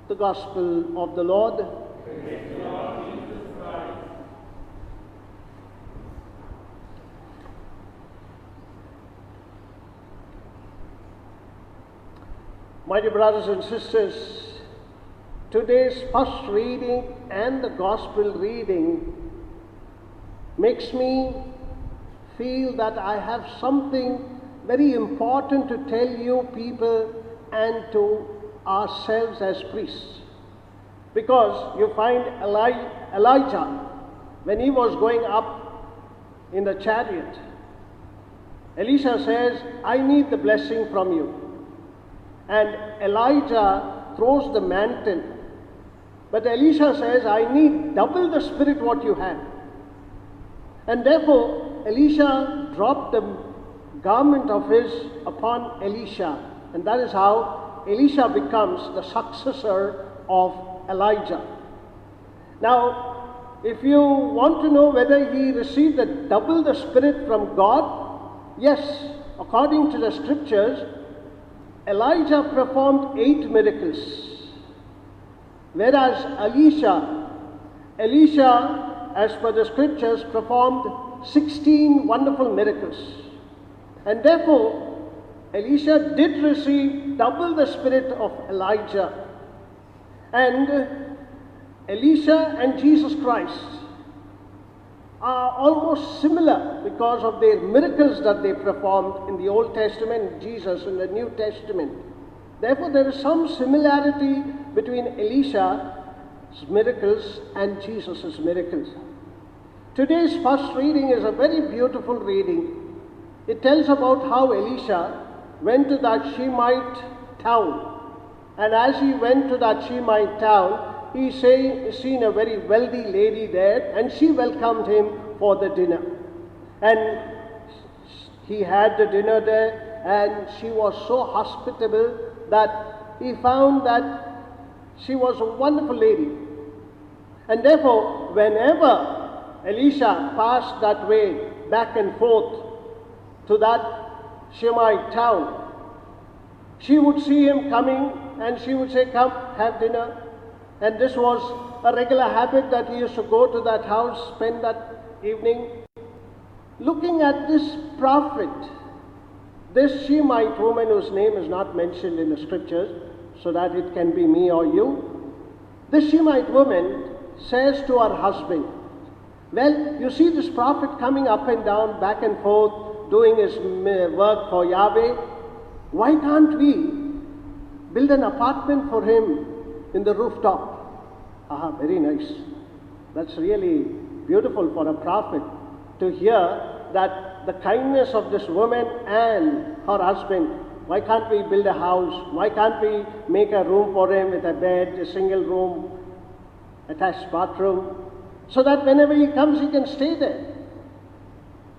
The Gospel of the Lord. My dear brothers and sisters, today's first reading and the Gospel reading makes me feel that I have something very important to tell you people and to ourselves as priests. Because you find Elijah, when he was going up in the chariot, Elisha says, I need the blessing from you. And Elijah throws the mantle. But Elisha says, I need double the spirit what you have. And therefore, Elisha dropped the garment of his upon Elisha. And that is how Elisha becomes the successor of Elijah. Now, if you want to know whether he received double the spirit from God, yes, according to the scriptures, Elijah performed 8 miracles. Whereas Elisha, as per the scriptures, performed 16 wonderful miracles. And therefore, Elisha did receive double the spirit of Elijah. And Elisha and Jesus Christ are almost similar because of their miracles that they performed in the Old Testament, Jesus in the New Testament. Therefore, there is some similarity between Elisha's miracles and Jesus' miracles. Today's first reading is a very beautiful reading. It tells about how Elisha went to that Shemite town. And as he went to that Shemite town, he seen a very wealthy lady there, and she welcomed him for the dinner. And he had the dinner there, and she was so hospitable that he found that she was a wonderful lady. And therefore, whenever Elisha passed that way, back and forth to that Shemite town, she would see him coming and she would say, come, have dinner. And this was a regular habit that he used to go to that house, spend that evening. Looking at this prophet, this Shemite woman whose name is not mentioned in the scriptures, so that it can be me or you, this Shemite woman says to her husband, well, you see this prophet coming up and down, back and forth, doing his work for Yahweh. Why can't we build an apartment for him in the rooftop? Aha, very nice. That's really beautiful for a prophet to hear that the kindness of this woman and her husband. Why can't we build a house? Why can't we make a room for him with a bed, a single room, attached bathroom, so that whenever he comes he can stay there?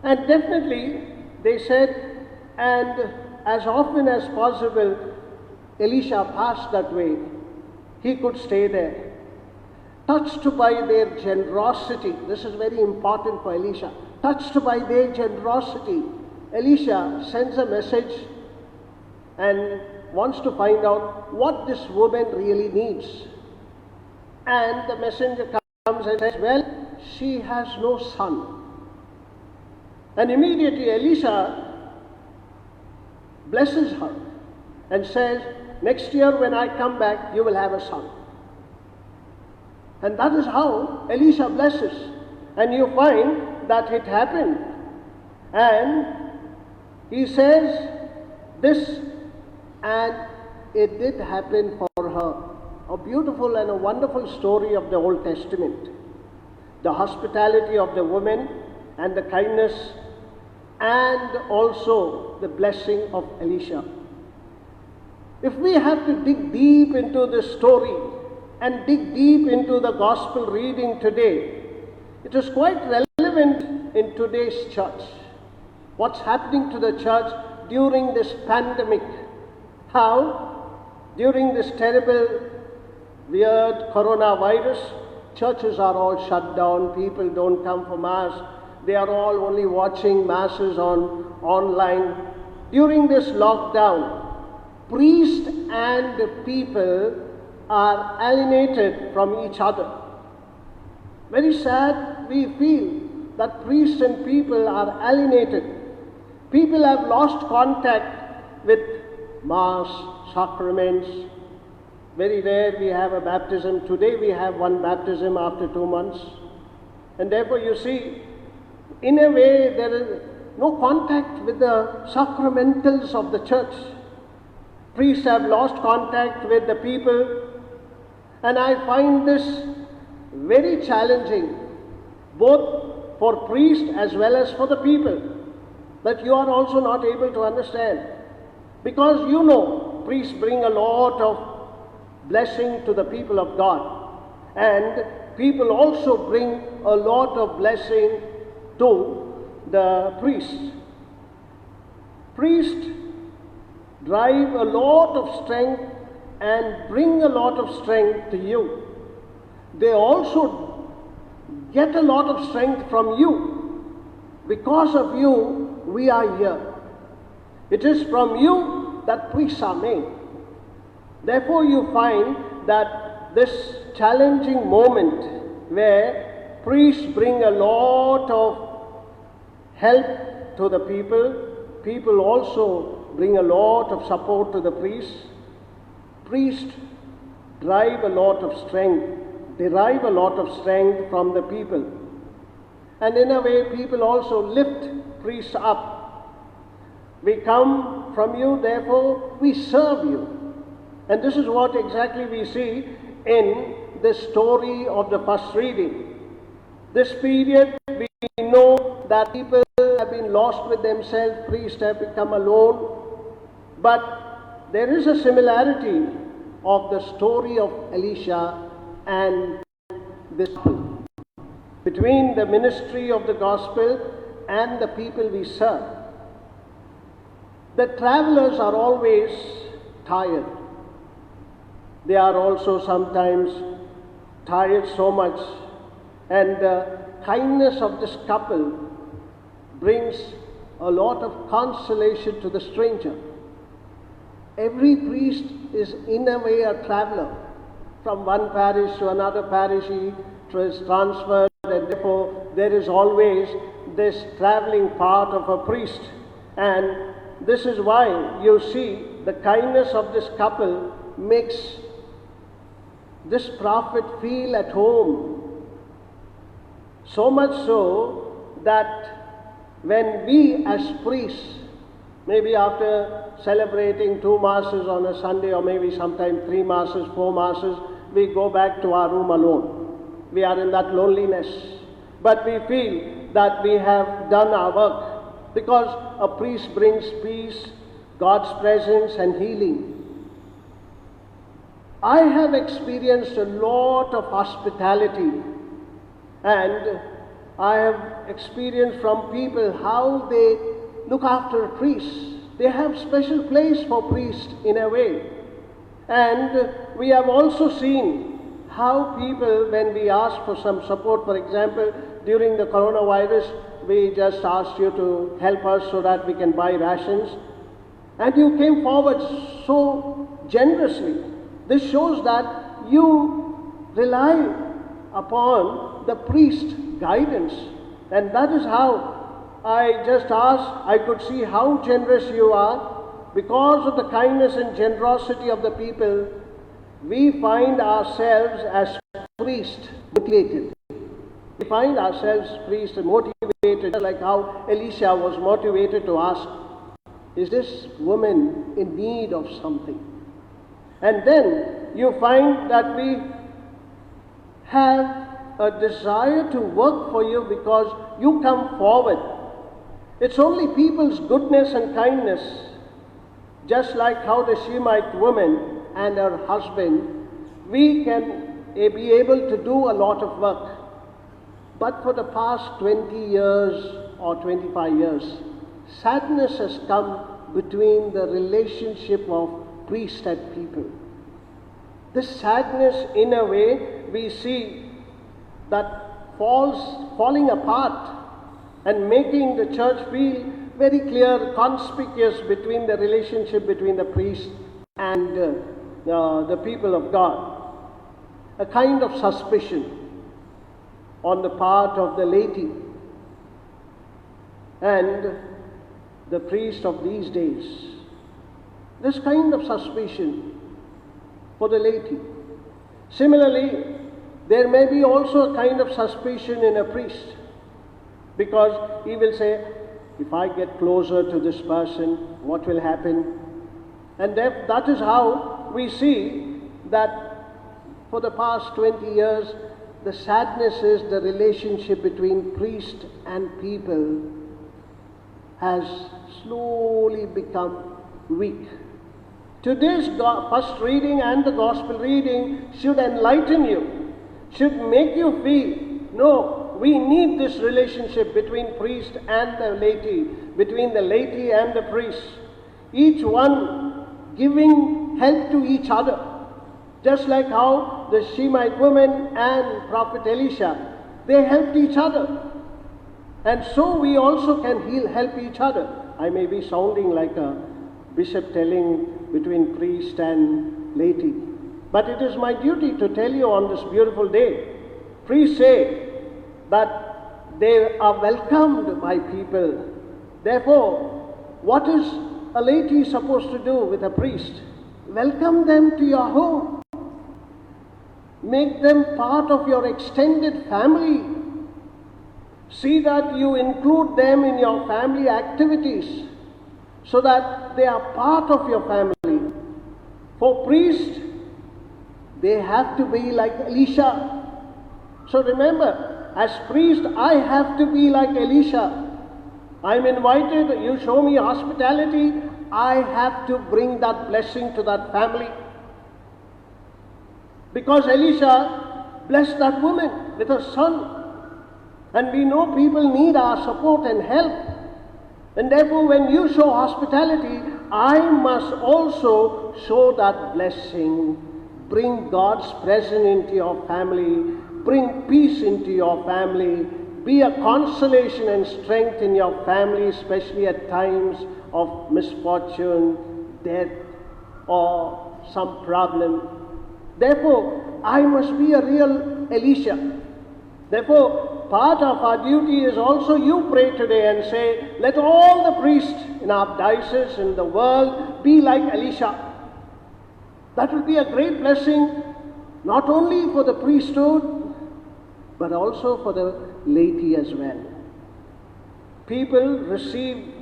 And definitely they said, and as often as possible Elisha passed that way, he could stay there. Touched by their generosity, this is very important for Elisha, touched by their generosity, Elisha sends a message and wants to find out what this woman really needs. And the messenger comes and says, well, she has no son. And immediately Elisha blesses her and says, next year when I come back, you will have a son. And that is how Elisha blesses. And you find that it happened. And he says this, and it did happen for her. A beautiful and a wonderful story of the Old Testament. The hospitality of the woman and the kindness and also the blessing of Elisha. If we have to dig deep into this story and dig deep into the gospel reading today, it is quite relevant in today's church. What's happening to the church during this pandemic? How, during this terrible, weird coronavirus, churches are all shut down, people don't come for mass, they are all only watching masses online. During this lockdown, priests and people are alienated from each other. Very sad we feel that priests and people are alienated. People have lost contact with Mass, sacraments. Very rare we have a baptism. Today we have one baptism after 2 months. And therefore you see, in a way there is no contact with the sacramentals of the church. Priests have lost contact with the people, and I find this very challenging, both for priests as well as for the people, that you are also not able to understand. Because you know, priests bring a lot of blessing to the people of God, and people also bring a lot of blessing to the priests. Priests drive a lot of strength and bring a lot of strength to you. They also get a lot of strength from you. Because of you, we are here. It is from you that priests are made. Therefore, you find that this challenging moment where priests bring a lot of help to the people, people also bring a lot of support to the priests. Priests derive a lot of strength from the people. And in a way, people also lift priests up. We come from you, therefore we serve you. And this is what exactly we see in the story of the first reading. This period, we know that people have been lost with themselves, priests have become alone. But there is a similarity of the story of Elisha and this people, between the ministry of the gospel and the people we serve. The travelers are always tired. They are also sometimes tired so much, and the kindness of this couple brings a lot of consolation to the stranger. Every priest is in a way a traveler. From one parish to another parish he is transferred, and therefore there is always this traveling part of a priest. And this is why you see the kindness of this couple makes this prophet feel at home. So much so that when we as priests, maybe after celebrating 2 masses on a Sunday, or maybe sometimes 3 masses, 4 masses, we go back to our room alone. We are in that loneliness. But we feel that we have done our work, because a priest brings peace, God's presence and healing. I have experienced a lot of hospitality, and I have experienced from people how they look after priests. They have special place for priests in a way. And we have also seen how people, when we ask for some support, for example, during the coronavirus, we just asked you to help us so that we can buy rations. And you came forward so generously. This shows that you rely upon the priest's guidance. And that is how I just asked, I could see how generous you are. Because of the kindness and generosity of the people, we find ourselves as priests motivated. We find ourselves priests motivated, like how Elisha was motivated to ask, is this woman in need of something? And then you find that we have a desire to work for you because you come forward. It's only people's goodness and kindness, just like how the Shemite woman and her husband, we can be able to do a lot of work. But for the past 20 years or 25 years, sadness has come between the relationship of priest and people. This sadness, in a way, we see that falling apart and making the church feel very clear, conspicuous between the relationship between the priest and the people of God. a kind of suspicion on the part of the laity and the priest of these days. This kind of suspicion for the laity. Similarly, there may be also a kind of suspicion in a priest, because he will say, if I get closer to this person, what will happen? And that is how we see that for the past 20 years, the sadness is the relationship between priest and people has slowly become weak. Today's first reading and the gospel reading should enlighten you, should make you feel, no, we need this relationship between priest and the laity, between the laity and the priest, each one giving help to each other, just like how the Shemite woman and Prophet Elisha, they helped each other. And so we also can help each other. I may be sounding like a bishop telling between priest and laity, but it is my duty to tell you on this beautiful day. Priests say that they are welcomed by people. Therefore, what is a laity supposed to do with a priest? Welcome them to your home. Make them part of your extended family. See that you include them in your family activities so that they are part of your family. For priests, they have to be like Elisha. So remember, as priest, I have to be like Elisha. I'm invited, you show me hospitality, I have to bring that blessing to that family. Because Elisha blessed that woman with her son. And we know people need our support and help. And therefore, when you show hospitality, I must also show that blessing. Bring God's presence into your family. Bring peace into your family. Be a consolation and strength in your family, especially at times of misfortune, death, or some problem. Therefore, I must be a real Elisha. Therefore, part of our duty is also you pray today and say, let all the priests in our diocese, in the world, be like Elisha. That will be a great blessing, not only for the priesthood, but also for the laity as well. People receive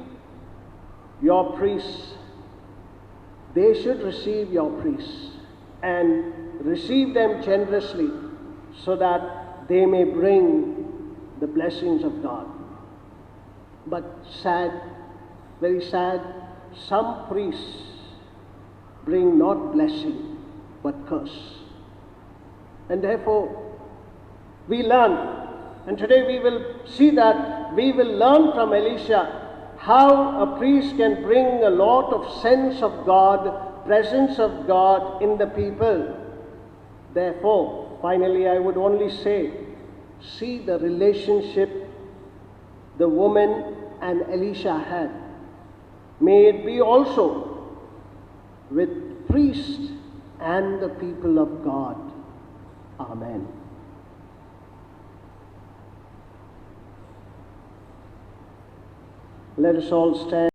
your priests. They should receive your priests and receive them generously so that they may bring the blessings of God. But sad, very sad, some priests bring not blessing but curse. And therefore, we learn, and today we will see that we will learn from Elisha how a priest can bring a lot of sense of God, presence of God in the people. Therefore, finally, I would only say, see the relationship the woman and Elisha had. May it be also with priests and the people of God. Amen. Let us all stand.